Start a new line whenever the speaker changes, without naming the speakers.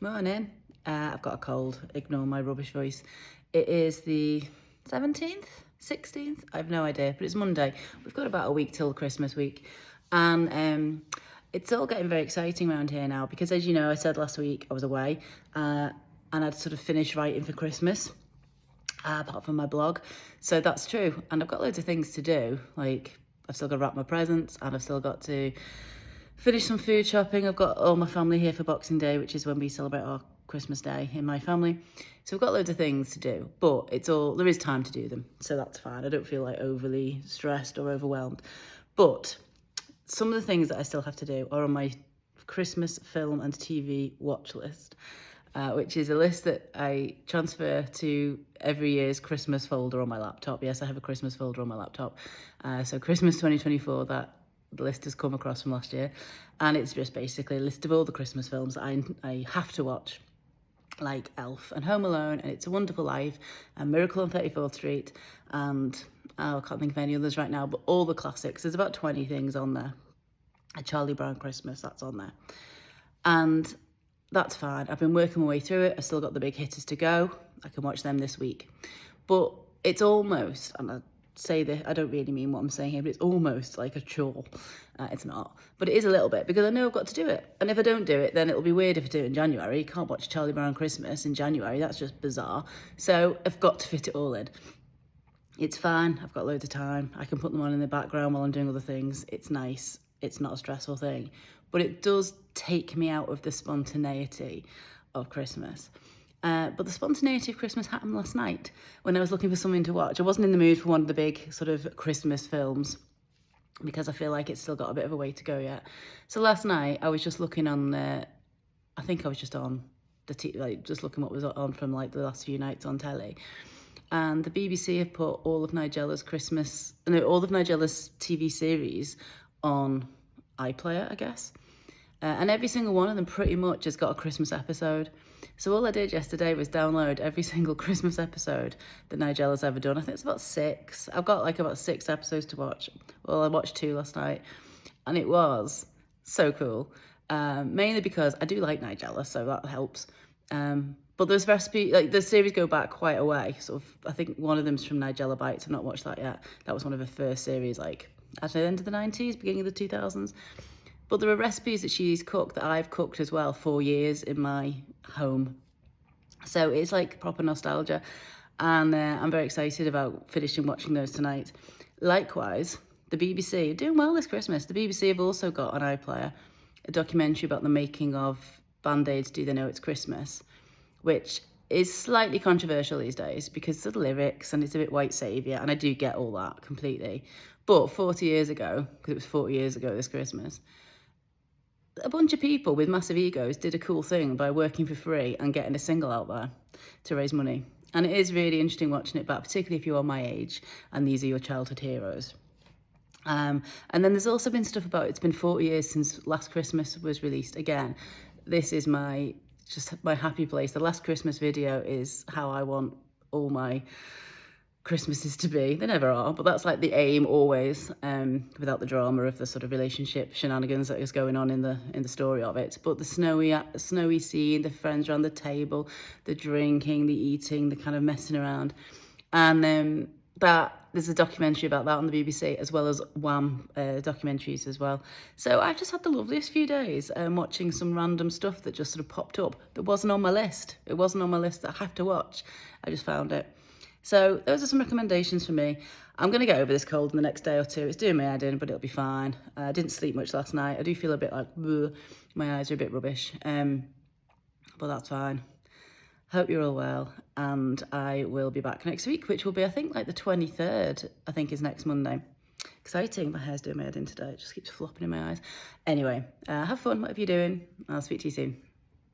Morning. I've got a cold. Ignore my rubbish voice. It is the 17th, 16th. I have no idea, but it's Monday. We've got about a week till Christmas week, and it's all getting very exciting around here now because, as you know, I said last week I was away, and I'd sort of finished writing for Christmas, apart from my blog. So that's true, and I've got loads of things to do. Like I've still got to wrap my presents, and I've still got to finish some food shopping. I've got all my family here for Boxing Day, which is when we celebrate our Christmas Day in my family. So we've got loads of things to do, but there is time to do them. So that's fine. I don't feel like overly stressed or overwhelmed. But some of the things that I still have to do are on my Christmas film and TV watch list, which is a list that I transfer to every year's Christmas folder on my laptop. Yes, I have a Christmas folder on my laptop. So Christmas 2024, the list has come across from last year, and it's just basically a list of all the Christmas films that I have to watch, like Elf and Home Alone and It's a Wonderful Life and Miracle on 34th Street, and I can't think of any others right now, but all the classics. There's about 20 things on there. A Charlie Brown Christmas, that's on there, and that's fine. I've been working my way through it. I've still got the big hitters to go. I can watch them this week, but it's almost, and I say this, I don't really mean what I'm saying here, but it's almost like a chore. It's not, but it is a little bit, because I know I've got to do it. And if I don't do it, then it'll be weird if I do it in January. You can't watch Charlie Brown Christmas in January. That's just bizarre. So I've got to fit it all in. It's fine. I've got loads of time. I can put them on in the background while I'm doing other things. It's nice. It's not a stressful thing, but it does take me out of the spontaneity of Christmas. But the spontaneity of Christmas happened last night when I was looking for something to watch. I wasn't in the mood for one of the big sort of Christmas films because I feel like it's still got a bit of a way to go yet. So last night I was just looking on I think I was just on the just looking what was on from like the last few nights on telly. And the BBC have put all of Nigella's TV series on iPlayer, I guess. And every single one of them pretty much has got a Christmas episode. So all I did yesterday was download every single Christmas episode that Nigella's ever done. I think it's about 6. I've got like about 6 episodes to watch. Well, I watched 2 last night, and it was so cool. Mainly because I do like Nigella, so that helps. But there's like the series go back quite a way. Sort of, I think one of them's from Nigella Bites. I've not watched that yet. That was one of her first series, like at the end of the 90s, beginning of the 2000s. But there are recipes that she's cooked that I've cooked as well for years in my home. So it's like proper nostalgia. And I'm very excited about finishing watching those tonight. Likewise, the BBC are doing well this Christmas. The BBC have also got on iPlayer a documentary about the making of Band-Aids Do They Know It's Christmas, which is slightly controversial these days because of the lyrics and it's a bit white saviour, and I do get all that completely. But 40 years ago, because it was 40 years ago this Christmas, a bunch of people with massive egos did a cool thing by working for free and getting a single out there to raise money. And it is really interesting watching it back, particularly if you're my age and these are your childhood heroes. And then there's also been stuff about it's been 40 years since Last Christmas was released. Again, this is just my happy place. The Last Christmas video is how I want all my Christmases to be. They never are, but that's like the aim always, without the drama of the sort of relationship shenanigans that is going on in the story of it. But the snowy scene, the friends around the table, the drinking, the eating, the kind of messing around, and there's a documentary about that on the BBC, as well as Wham documentaries as well. So I've just had the loveliest few days watching some random stuff that just sort of popped up that wasn't on my list. It wasn't on my list that I have to watch. I just found it. So those are some recommendations for me. I'm going to get over this cold in the next day or 2. It's doing my head in, but it'll be fine. I didn't sleep much last night. I do feel a bit like, bleh. My eyes are a bit rubbish, but that's fine. Hope you're all well, and I will be back next week, which will be, I think, like the 23rd, I think is next Monday. Exciting. My hair's doing my head in today. It just keeps flopping in my eyes. Anyway, have fun, whatever you're doing. I'll speak to you soon.